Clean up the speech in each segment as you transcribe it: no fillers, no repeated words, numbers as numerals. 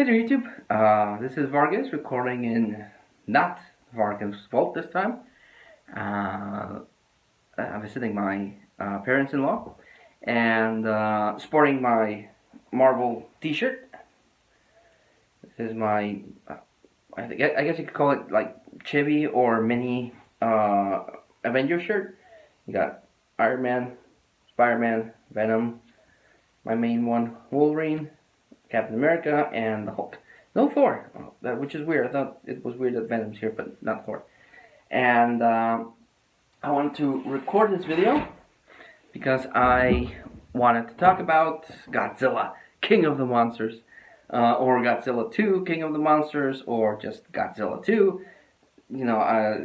Hey there YouTube, this is Vargas recording in not Vargas' vault this time. I'm visiting my parents-in-law and sporting my Marvel t-shirt. This is my, I guess you could call it like chibi or mini Avenger shirt. You got Iron Man, Spider-Man, Venom, my main one, Wolverine, Captain America, and the Hulk. No Thor, which is weird. I thought it was weird that Venom's here, but not Thor. And I wanted to record this video because I wanted to talk about Godzilla, King of the Monsters, or Godzilla 2, King of the Monsters, or just Godzilla 2. You know,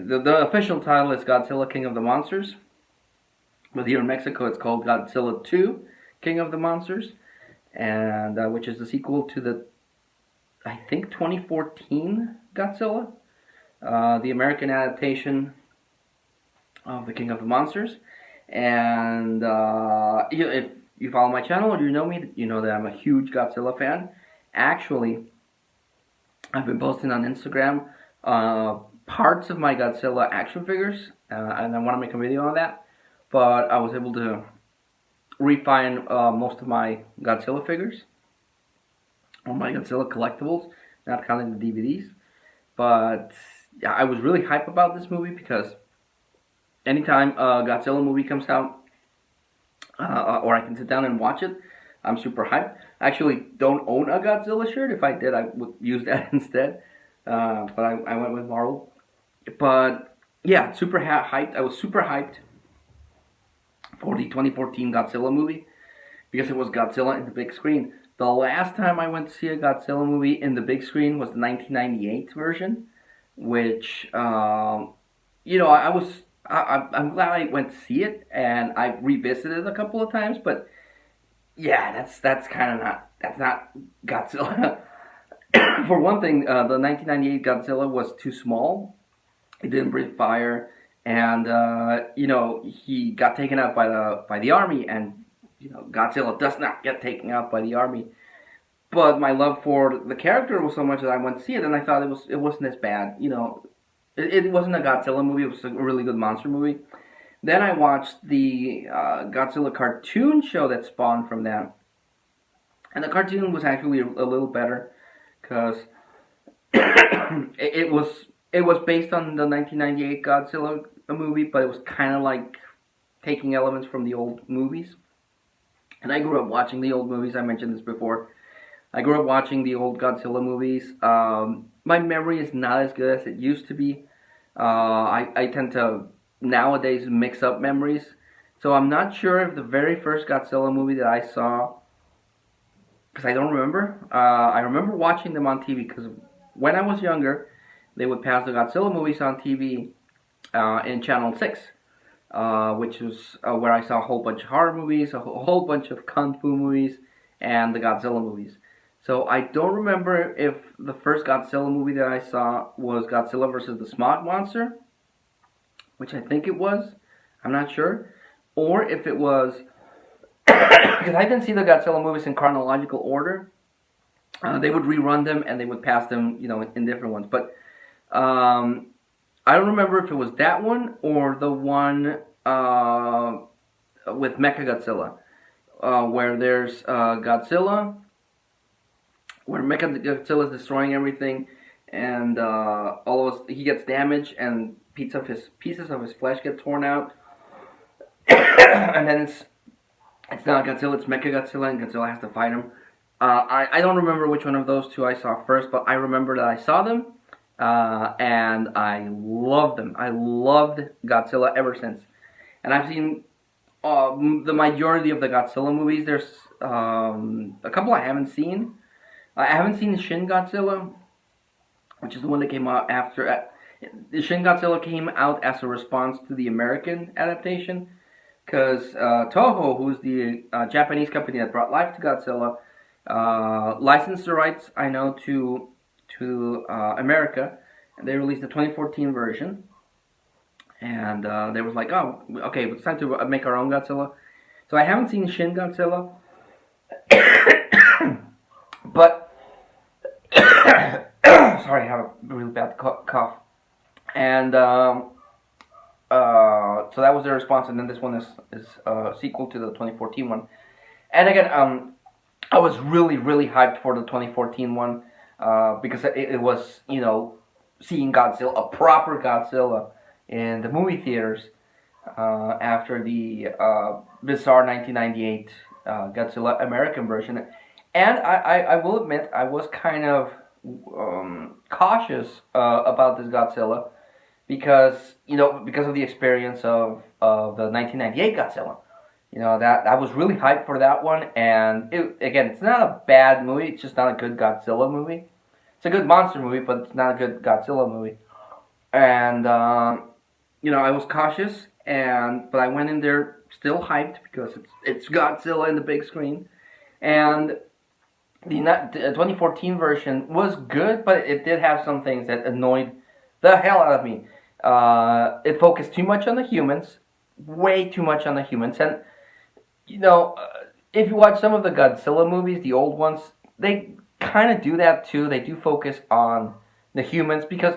the official title is Godzilla, King of the Monsters, but here in Mexico it's called Godzilla 2, King of the Monsters, and which is the sequel to the, I think, 2014 Godzilla, the American adaptation of the King of the Monsters. And if you follow my channel or you know me, you know that I'm a huge Godzilla fan. Actually, I've been posting on Instagram parts of my Godzilla action figures, and I want to make a video on that, but I was able to refine most of my Godzilla figures, or my Godzilla collectibles, not counting the DVDs. But yeah, I was really hyped about this movie because anytime a Godzilla movie comes out, or I can sit down and watch it, I'm super hyped. I actually don't own a Godzilla shirt. If I did, I would use that instead. But I went with Marvel. But yeah, super hyped. I was super hyped for the 2014 Godzilla movie because it was Godzilla in the big screen. The last time I went to see a Godzilla movie in the big screen was the 1998 version, which you know, I'm glad I went to see it, and I've revisited it a couple of times. But yeah, that's kind of not Godzilla. For one thing, the 1998 Godzilla was too small. It didn't breathe fire. And you know, he got taken out by the army, and you know, Godzilla does not get taken out by the army. But my love for the character was so much that I went to see it, and I thought it wasn't as bad. You know, it wasn't a Godzilla movie; it was a really good monster movie. Then I watched the Godzilla cartoon show that spawned from that, and the cartoon was actually a little better because it was based on the 1998 Godzilla movie, but it was kind of like taking elements from the old movies. And I grew up watching the old movies. I mentioned this before. I grew up watching the old Godzilla movies. My memory is not as good as it used to be. I tend to nowadays mix up memories. So I'm not sure if the very first Godzilla movie that I saw, because I don't remember. I remember watching them on TV because when I was younger, they would pass the Godzilla movies on TV in Channel 6, which was where I saw a whole bunch of horror movies, a whole bunch of kung fu movies, and the Godzilla movies. So I don't remember if the first Godzilla movie that I saw was Godzilla vs. the Smog Monster, which I think it was. I'm not sure. Or if it was, because I didn't see the Godzilla movies in chronological order. They would rerun them and they would pass them, you know, in different ones. But I don't remember if it was that one or the one with Mechagodzilla, where there's Godzilla, where Mechagodzilla is destroying everything, and all of us, he gets damaged, and pieces of his flesh get torn out, and then it's not Godzilla, it's Mechagodzilla, and Godzilla has to fight him. I don't remember which one of those two I saw first, but I remember that I saw them. And I loved them. I loved Godzilla ever since. And I've seen the majority of the Godzilla movies. There's a couple I haven't seen. I haven't seen Shin Godzilla, which is the one that came out after. Shin Godzilla came out as a response to the American adaptation, because Toho, who's the Japanese company that brought life to Godzilla, licensed the rights, I know, to America, and they released the 2014 version, and they was like, oh, okay, it's time to make our own Godzilla. So I haven't seen Shin Godzilla, but Sorry, I have a really bad cough. And so that was the response, and then this one is a sequel to the 2014 one. And again, I was really hyped for the 2014 one because it was, seeing Godzilla, a proper Godzilla, in the movie theaters after the bizarre 1998 Godzilla American version. And I will admit, I was kind of cautious about this Godzilla because because of the experience of the 1998 Godzilla. That I was really hyped for that one, and again, it's not a bad movie. It's just not a good Godzilla movie. It's a good monster movie, but it's not a good Godzilla movie. And I was cautious, but I went in there still hyped because it's Godzilla in the big screen, and the 2014 version was good, but it did have some things that annoyed the hell out of me. It focused too much on the humans, way too much on the humans, and if you watch some of the Godzilla movies, the old ones, they kind of do that too. They do focus on the humans because,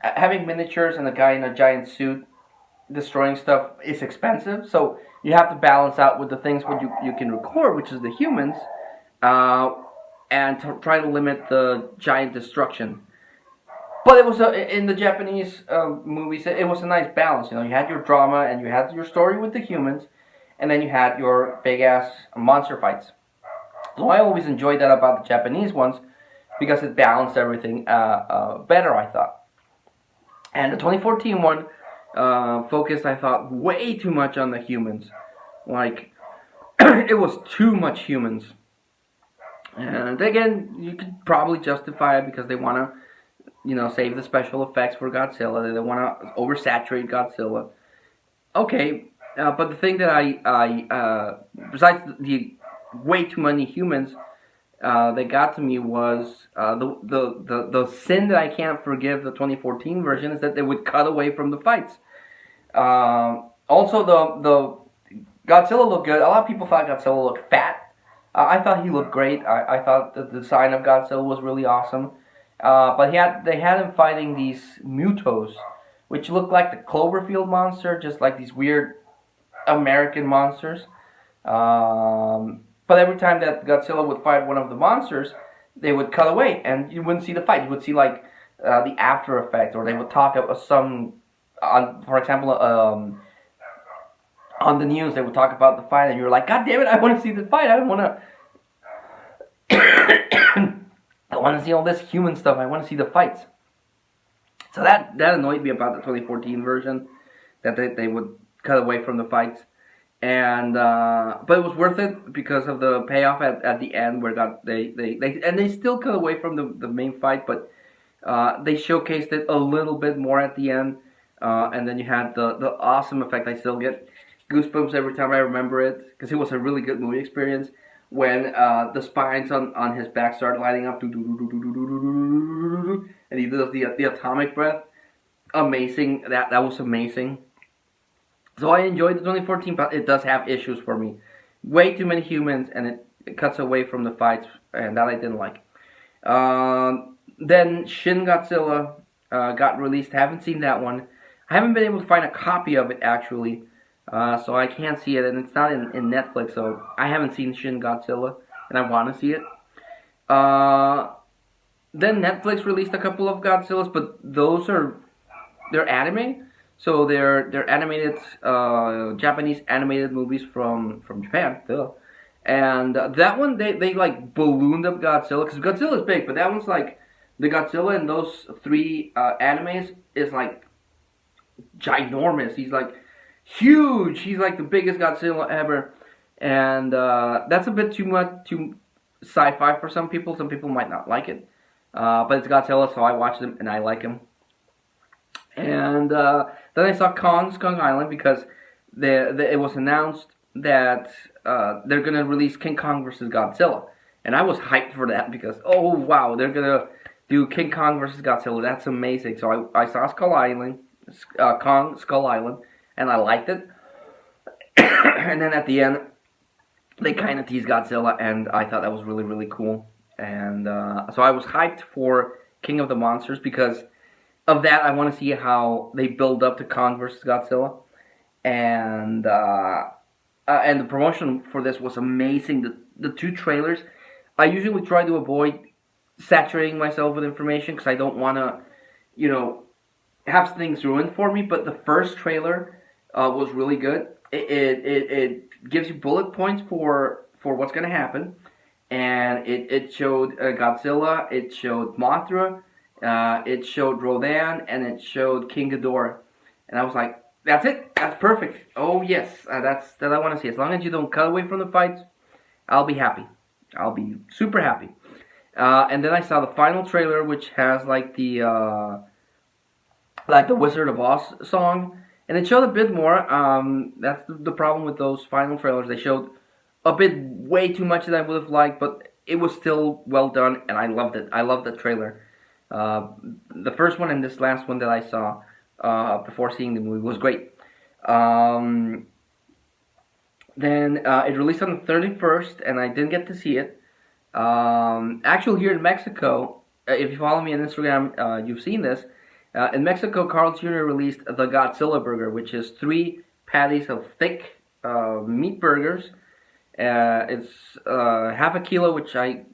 having miniatures and a guy in a giant suit destroying stuff is expensive. So you have to balance out with the things what you can record, which is the humans, and to try to limit the giant destruction. But it was in the Japanese movies. It was a nice balance. You had your drama and you had your story with the humans, and then you had your big ass monster fights. So I always enjoyed that about the Japanese ones because it balanced everything better, I thought. And the 2014 one focused, I thought, way too much on the humans. Like, it was too much humans. And again, you could probably justify it because they want to, save the special effects for Godzilla. They want to oversaturate Godzilla. Okay, but the thing that I besides the way too many humans that got to me was the sin that I can't forgive the 2014 version is that they would cut away from the fights. Also, the Godzilla looked good. A lot of people thought Godzilla looked fat. I thought he looked great. I thought the design of Godzilla was really awesome. But they had him fighting these Mutos, which looked like the Cloverfield monster, just like these weird American monsters. But every time that Godzilla would fight one of the monsters, they would cut away, and you wouldn't see the fight. You would see like the after effect, or they would talk about for example, on the news they would talk about the fight, and you're like, God damn it, I want to see the fight. I don't want to. I want to see all this human stuff. I want to see the fights. So that annoyed me about the 2014 version, that they would cut away from the fights, and but it was worth it because of the payoff at the end where they still cut away from the main fight, but they showcased it a little bit more at the end, and then you had the awesome effect. I still get goosebumps every time I remember it because it was a really good movie experience. When the spines on his back start lighting up, and he does the atomic breath, amazing. That was amazing. So I enjoyed the 2014, but it does have issues for me. Way too many humans, and it cuts away from the fights, and that I didn't like. Then Shin Godzilla got released. Haven't seen that one. I haven't been able to find a copy of it actually. So I can't see it, and it's not in Netflix, so I haven't seen Shin Godzilla, and I want to see it. Then Netflix released a couple of Godzillas, but they're anime, so they're animated, Japanese animated movies from Japan, duh. And that one, they like ballooned up Godzilla, because Godzilla's big, but that one's like, the Godzilla in those three animes is like ginormous. He's like huge. He's like the biggest Godzilla ever, and that's a bit too sci-fi for some people. Some people might not like it, but it's Godzilla, so I watched him and I like him. And then I saw Kong Island because it was announced that they're gonna release King Kong vs. Godzilla, and I was hyped for that because oh wow, they're gonna do King Kong vs. Godzilla. That's amazing. So I saw Kong Skull Island, and I liked it. And then at the end, they kind of teased Godzilla, and I thought that was really, really cool. and so I was hyped for King of the Monsters because of that. I want to see how they build up to Kong versus Godzilla, and the promotion for this was amazing. The two trailers. I usually try to avoid saturating myself with information because I don't want to, you know, have things ruined for me. But the first trailer was really good. It gives you bullet points for what's going to happen, and it showed Godzilla, it showed Mothra, it showed Rodan, and it showed King Ghidorah, and I was like, that's it, that's perfect. Oh yes, that's that I want to see. As long as you don't cut away from the fights, I'll be happy. I'll be super happy. And then I saw the final trailer, which has like the Wizard of Oz song, and it showed a bit more. That's the problem with those final trailers. They showed a bit way too much that I would have liked, but it was still well done, and I loved it. I loved the trailer. The first one and this last one that I saw before seeing the movie was great. Then it released on the 31st, and I didn't get to see it. Actually, here in Mexico, if you follow me on Instagram, you've seen this. In Mexico, Carl's Jr. released the Godzilla burger, which is 3 patties of thick meat burgers. It's half a kilo, which I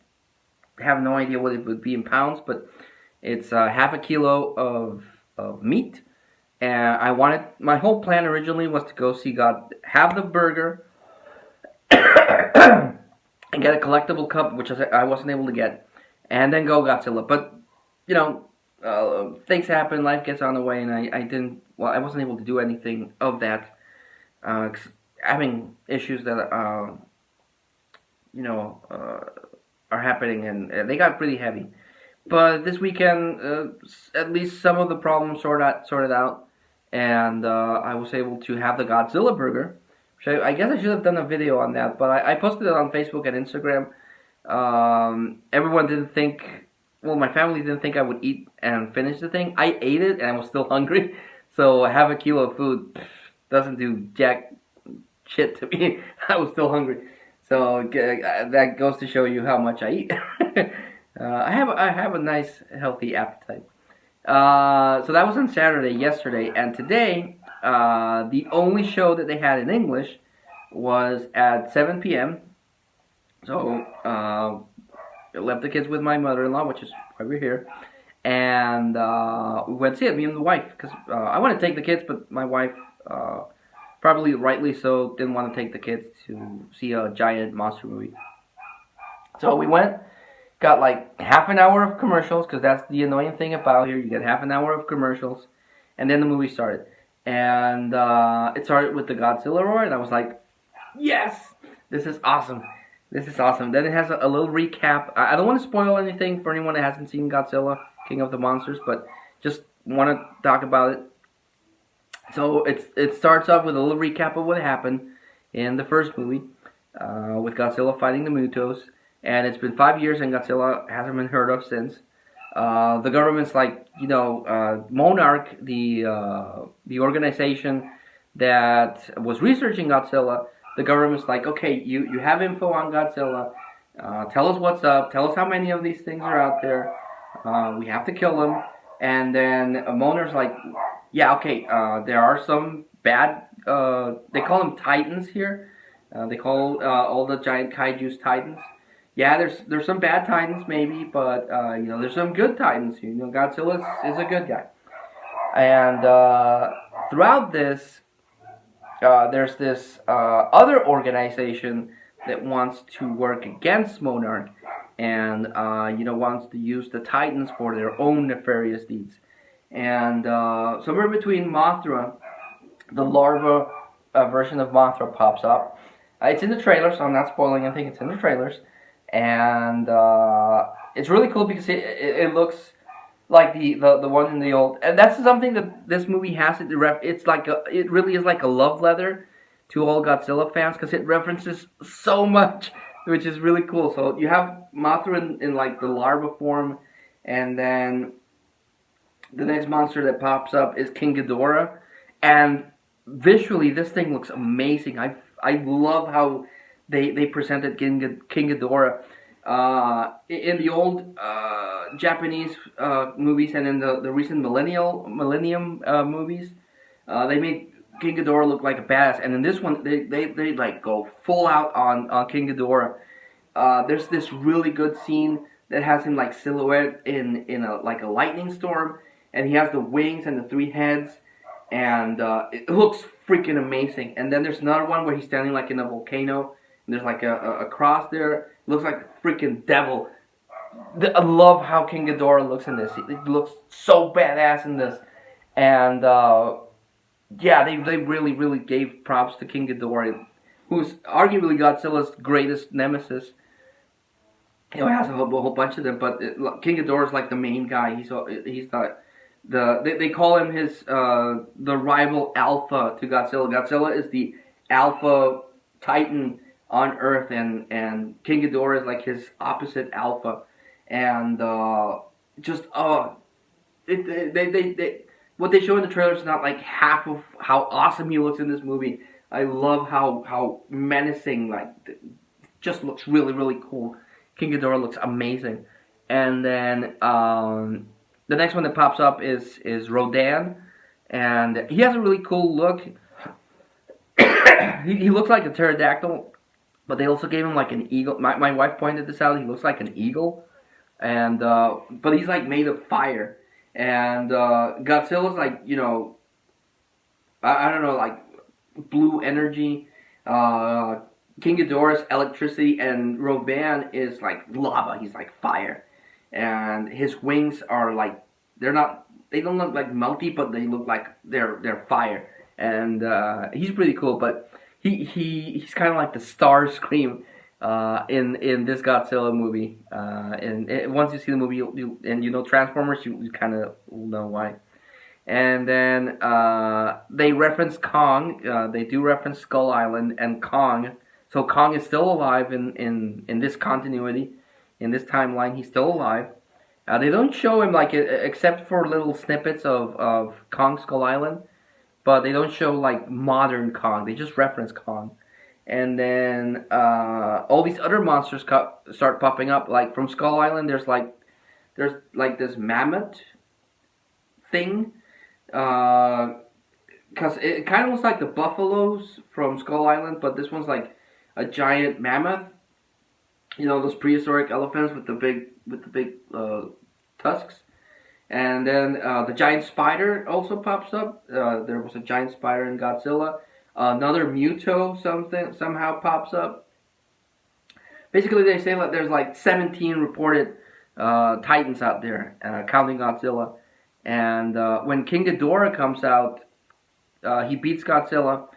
have no idea what it would be in pounds, but it's half a kilo of meat. And my whole plan originally was to go see have the burger, and get a collectible cup, which I wasn't able to get, and then go Godzilla. But, you know, things happen, life gets on the way, and I wasn't able to do anything of that, having issues that, are happening, and they got pretty heavy. But this weekend, at least some of the problems sorted out, and I was able to have the Godzilla burger. Which I guess I should have done a video on that, but I posted it on Facebook and Instagram. Everyone didn't think, well, my family didn't think I would eat and finish the thing. I ate it, and I was still hungry, so half a kilo of food doesn't do jack shit to me. I was still hungry. So that goes to show you how much I eat. I have a nice, healthy appetite. So that was on Saturday, yesterday, and today, the only show that they had in English was at 7 p.m. So I left the kids with my mother-in-law, which is why we're here, and we went to see it, me and the wife, because I want to take the kids, but my wife, probably rightly so, didn't want to take the kids to see a giant monster movie. So we went. Got like half an hour of commercials, because that's the annoying thing about here. You get half an hour of commercials, and then the movie started. And it started with the Godzilla roar, and I was like, yes! This is awesome. This is awesome. Then it has a little recap. I don't want to spoil anything for anyone that hasn't seen Godzilla, King of the Monsters, but just want to talk about it. So it starts off with a little recap of what happened in the first movie, with Godzilla fighting the Mutos. And it's been 5 years, and Godzilla hasn't been heard of since. The government's like, Monarch, the organization that was researching Godzilla. The government's like, okay, you have info on Godzilla. Tell us what's up. Tell us how many of these things are out there. We have to kill them. And then Monarch's like, yeah, okay. There are some bad. They call them Titans here. They call all the giant kaiju's Titans. Yeah, there's some bad Titans maybe, but there's some good Titans. Godzilla is a good guy. And throughout this, there's this other organization that wants to work against Monarch, and wants to use the Titans for their own nefarious deeds. And somewhere between Mothra, the larva version of Mothra pops up. It's in the trailer, so I'm not spoiling anything. It's in the trailers. And it's really cool because it looks like the one in the old, and that's something that this movie has. It really is like a love letter to all Godzilla fans, because it references so much, which is really cool. So you have Mothra in like the larva form, and then the next monster that pops up is King Ghidorah, and visually this thing looks amazing. I love how they presented King Ghidorah. In the old Japanese movies and in the recent Millennium movies, they made King Ghidorah look like a badass, and in this one, they like go full out on King Ghidorah. There's this really good scene that has him like silhouette in a like a lightning storm, and he has the wings and the three heads, and it looks freaking amazing. And then there's another one where he's standing like in a volcano, and there's like a cross there. It looks like a freaking devil. I love how King Ghidorah looks in this. It looks so badass in this, and yeah, they really gave props to King Ghidorah, who's arguably Godzilla's greatest nemesis. You know, he has a whole bunch of them, but King Ghidorah is like the main guy. He's they call him his the rival alpha to Godzilla. Godzilla is the alpha titan on Earth, and King Ghidorah is like his opposite alpha, and just they what they show in the trailer is not like half of how awesome he looks in this movie. I love how menacing, like, just looks really cool. King Ghidorah looks amazing. And then the next one that pops up is Rodan, and he has a really cool look. he looks like a pterodactyl, but they also gave him like an eagle. My wife pointed this out. He looks like an eagle, and but he's like made of fire. And Godzilla's like, you know, I don't know, like blue energy. King Ghidorah's electricity, and Rodan is like lava. He's like fire, and his wings are like they don't look like melty, but they look like they're fire. And he's pretty cool, but he's kind of like the Starscream in this Godzilla movie. And once you see the movie, and you know Transformers, you kind of know why. And then they reference Kong. They do reference Skull Island and Kong. So Kong is still alive in this continuity, in this timeline. He's still alive. They don't show him like except for little snippets of Kong Skull Island, but they don't show like modern Kong. They just reference Kong. And then all these other monsters start popping up. Like from Skull Island, there's like this mammoth thing. Because it kind of looks like the buffaloes from Skull Island, but this one's like a giant mammoth. You know, those prehistoric elephants with the big tusks. And then the giant spider also pops up. There was a giant spider in Godzilla. Another Muto somehow pops up. Basically, they say that there's like 17 reported titans out there, counting Godzilla. And when King Ghidorah comes out, he beats Godzilla,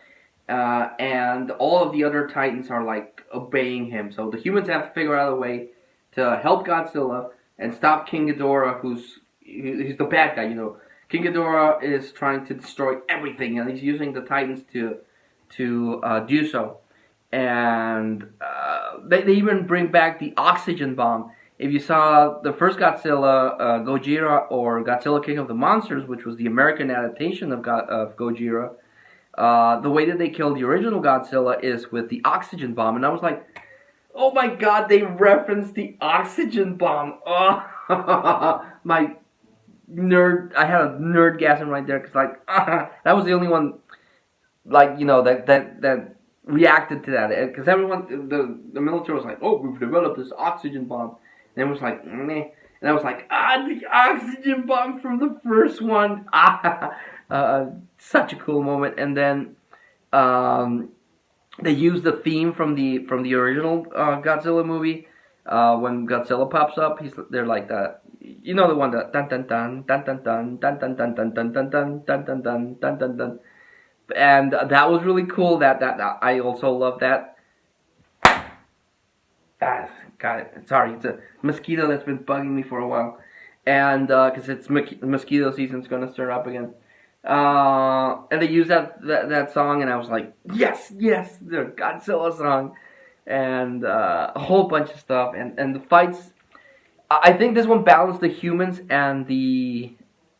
and all of the other titans are like obeying him. So the humans have to figure out a way to help Godzilla and stop King Ghidorah, he's the bad guy. You know, King Ghidorah is trying to destroy everything, and he's using the titans to do so. And they even bring back the oxygen bomb. If you saw the first Godzilla, Gojira, or Godzilla King of the Monsters, which was the American adaptation of Gojira, the way that they killed the original Godzilla is with the oxygen bomb. And I was like, oh my god, they referenced the oxygen bomb. Oh, my nerd, I had a nerdgasm right there, because like, that was the only one, like, you know, that reacted to that. Because everyone, the military was like, oh, we've developed this oxygen bomb. And it was like, meh. And I was like, the oxygen bomb from the first one. Such a cool moment. And then they used the theme from the original Godzilla movie. When Godzilla pops up, they're like that. You know the one that dun dun dun dun dun dun dun dun dun dun dun dun dun dun dun dun dun dun dun. And that was really cool. That I also love that. God, sorry, it's a mosquito that's been bugging me for a while, and because it's mosquito season's gonna start up again, and they used that song, and I was like, yes, the Godzilla song, and a whole bunch of stuff, and the fights. I think this one balanced the humans and the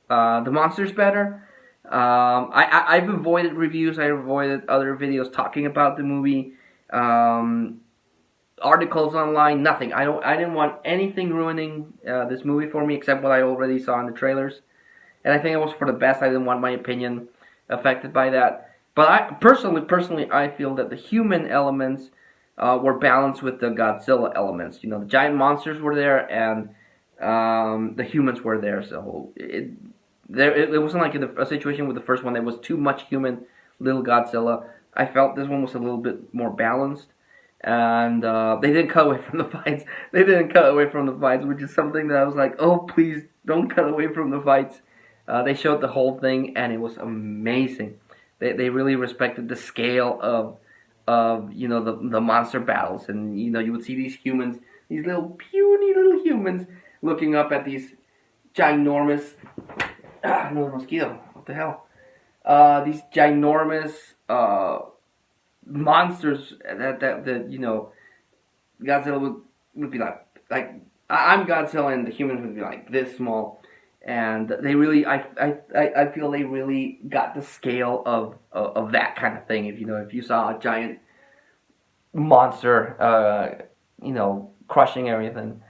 monsters better. I've avoided reviews. I avoided other videos talking about the movie. articles online, nothing. I didn't want anything ruining this movie for me except what I already saw in the trailers. And I think it was for the best. I didn't want my opinion affected by that. But I personally, I feel that the human elements were balanced with the Godzilla elements. You know, the giant monsters were there, and the humans were there. So it wasn't like a situation with the first one. There was too much human, little Godzilla. I felt this one was a little bit more balanced, and they didn't cut away from the fights. They didn't cut away from the fights, which is something that I was like, oh please don't cut away from the fights. They showed the whole thing, and it was amazing. They really respected the scale of you know the monster battles, and you know you would see these humans, these little puny little humans, looking up at these ginormous another mosquito. What the hell? These ginormous monsters that you know Godzilla would be like I'm Godzilla, and the humans would be like this small. And they really, I feel they really got the scale of that kind of thing. If you know, if you saw a giant monster, you know, crushing everything,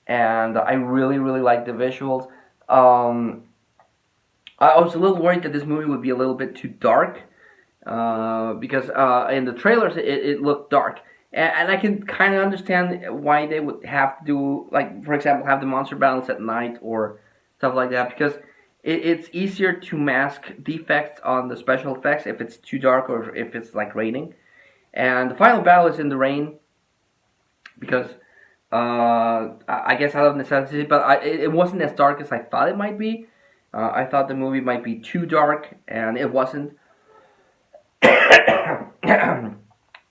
and I really like the visuals. I was a little worried that this movie would be a little bit too dark, because in the trailers it looked dark. And I can kind of understand why they would have to do, like, for example, have the monster battles at night or stuff like that, because it's easier to mask defects on the special effects if it's too dark or if it's like raining. And the final battle is in the rain because I guess out of necessity, but it wasn't as dark as I thought it might be. I thought the movie might be too dark, and it wasn't.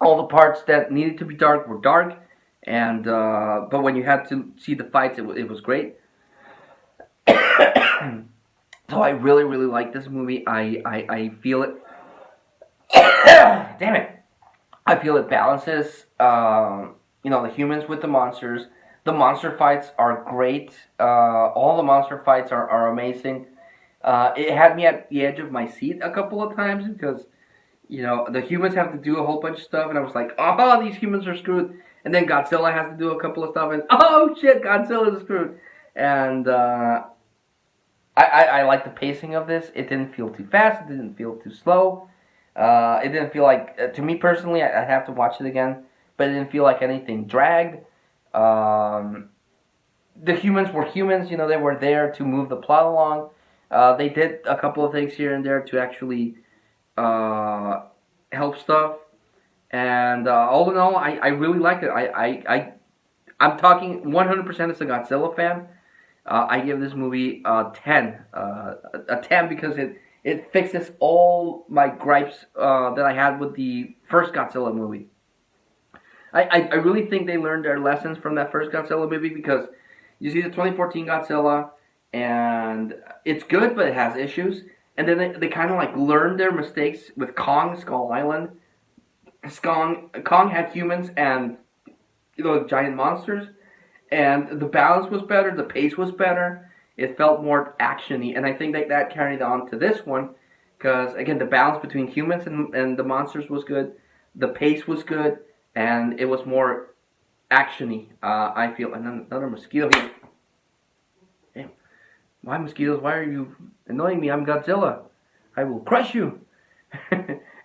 All the parts that needed to be dark were dark, and but when you had to see the fights, it was great. So I really like this movie. I feel it. Damn it! I feel it balances. You know, the humans with the monsters. The monster fights are great. All the monster fights are amazing. It had me at the edge of my seat a couple of times because, you know, the humans have to do a whole bunch of stuff, and I was like, oh, these humans are screwed. And then Godzilla has to do a couple of stuff, and oh shit, Godzilla is screwed. And I like the pacing of this. It didn't feel too fast. It didn't feel too slow. It didn't feel like, to me personally, I'd have to watch it again, but it didn't feel like anything dragged. The humans were humans, you know, they were there to move the plot along. They did a couple of things here and there to actually help stuff. And all in all, I really liked it. I'm talking 100% as a Godzilla fan. I give this movie a 10. A 10 because it fixes all my gripes that I had with the first Godzilla movie. I really think they learned their lessons from that first Godzilla movie, because you see the 2014 Godzilla, and it's good, but it has issues. And then they kind of like learned their mistakes with Kong, Skull Island. Kong had humans and, you know, giant monsters, and the balance was better, the pace was better, it felt more actiony, and I think that carried on to this one, because again the balance between humans and the monsters was good, the pace was good, and it was more actiony. I feel. And then another mosquito here. Damn, why mosquitoes? Why are you annoying me? I'm Godzilla. I will crush you.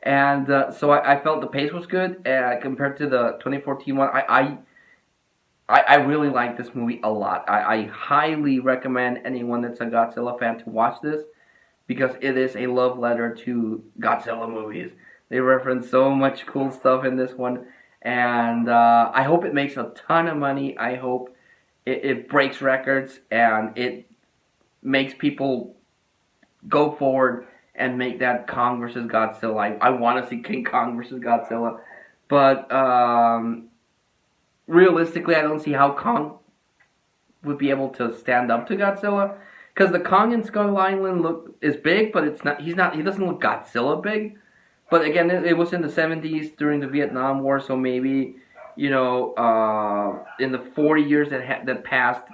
And so I felt the pace was good compared to the 2014 one. I really like this movie a lot. I highly recommend anyone that's a Godzilla fan to watch this, because it is a love letter to Godzilla movies. They reference so much cool stuff in this one, and I hope it makes a ton of money. I hope it breaks records, and it makes people go forward and make that Kong versus Godzilla. I want to see King Kong versus Godzilla, but realistically, I don't see how Kong would be able to stand up to Godzilla, because the Kong in Skull Island is big, but it's not. He doesn't look Godzilla big. But again, it was in the 70s during the Vietnam War, so maybe, you know, in the 40 years that passed,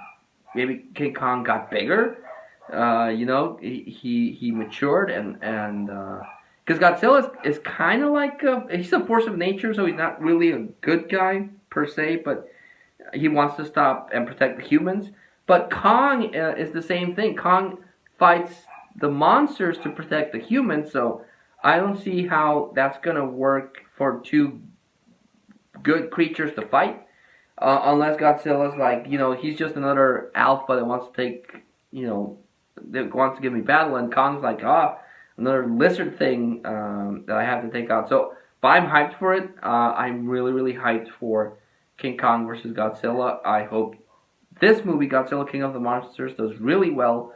maybe King Kong got bigger. You know, he matured, and Because Godzilla is kind of like he's a force of nature, so he's not really a good guy per se, but he wants to stop and protect the humans. But Kong is the same thing. Kong fights the monsters to protect the humans, so I don't see how that's gonna work for two good creatures to fight. Unless Godzilla's like, he's just another alpha that wants to take, that wants to give me battle, and Kong's like, another lizard thing that I have to take out. So, but I'm hyped for it. I'm really, really hyped for King Kong versus Godzilla. I hope this movie, Godzilla King of the Monsters, does really well,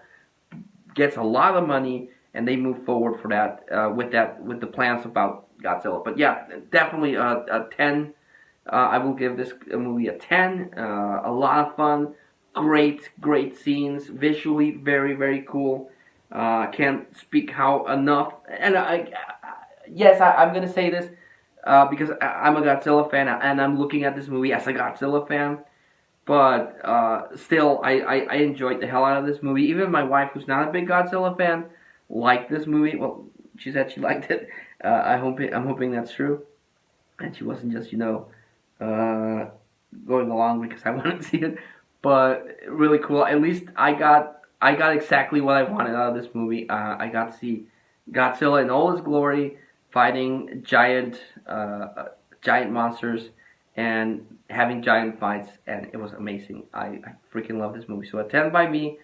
gets a lot of money, and they move forward for with the plans about Godzilla. But yeah, definitely a 10. I will give this movie a 10. A lot of fun, great scenes, visually very, very cool. Can't speak how enough. And I'm gonna say this because I'm a Godzilla fan, and I'm looking at this movie as a Godzilla fan. But still, I enjoyed the hell out of this movie. Even my wife, who's not a big Godzilla fan, liked this movie. Well, she said she liked it. I'm hoping that's true, and she wasn't just going along because I wanted to see it. But really cool. At least I got exactly what I wanted out of this movie. I got to see Godzilla in all his glory, fighting giant monsters and having giant fights, and it was amazing. I freaking love this movie. So a 10 by me.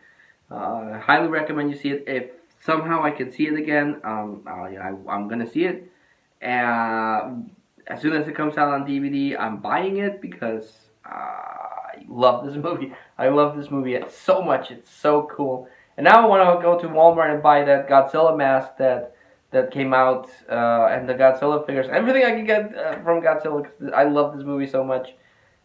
Highly recommend you see it. If somehow I can see it again, I'm gonna see it. As soon as it comes out on DVD, I'm buying it because I love this movie. I love this movie so much. It's so cool. And now I want to go to Walmart and buy that Godzilla mask that came out, and the Godzilla figures. Everything I can get from Godzilla, because I love this movie so much.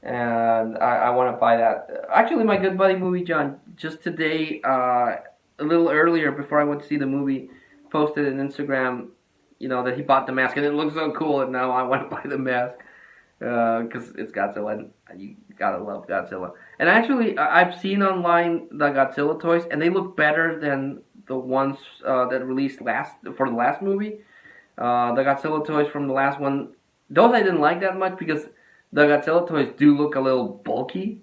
And I want to buy that. Actually, my good buddy Movie John, just today, a little earlier, before I went to see the movie, posted on Instagram, that he bought the mask, and it looks so cool, and now I want to buy the mask, because it's Godzilla, and you gotta love Godzilla. And actually, I've seen online the Godzilla toys, and they look better than the ones that released for the last movie. The Godzilla toys from the last one, those I didn't like that much, because the Godzilla toys do look a little bulky,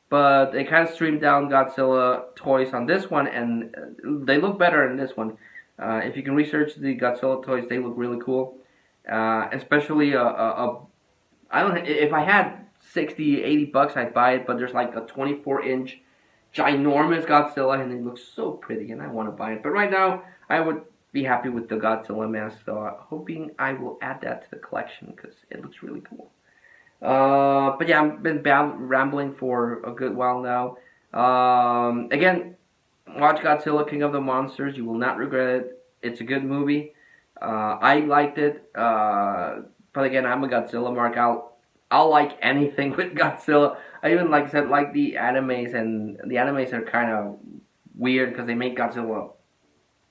but they kind of streamed down Godzilla toys on this one, and they look better in this one. If you can research the Godzilla toys, they look really cool. Especially I don't. If I had 60, 80 bucks, I'd buy it. But there's like a 24-inch, ginormous Godzilla, and it looks so pretty, and I want to buy it. But right now, I would be happy with the Godzilla mask. So hoping I will add that to the collection because it looks really cool. But yeah, I've been rambling for a good while now. Again, watch Godzilla King of the Monsters. You will not regret it. It's a good movie. I liked it. But again, I'm a Godzilla mark. I'll like anything with Godzilla. I even, like I said, like the animes, and the animes are kind of weird because they make Godzilla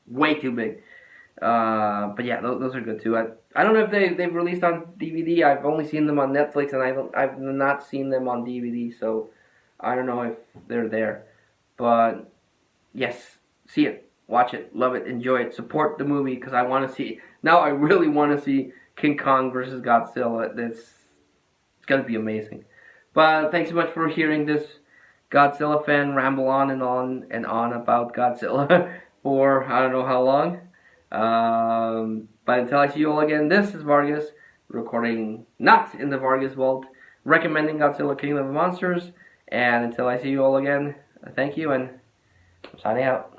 way too big. But yeah, those are good too. I don't know if they've released on DVD. I've only seen them on Netflix, and I've not seen them on DVD, so I don't know if they're there. But yes, see it, watch it, love it, enjoy it, support the movie because I want to see. Now I really want to see King Kong versus Godzilla. It's gonna be amazing. But thanks so much for hearing this Godzilla fan ramble on and on about Godzilla for I don't know how long. But until I see you all again, this is Vargas, recording not in the Vargas Vault, recommending Godzilla King of the Monsters. And until I see you all again, thank you, and I'm signing out.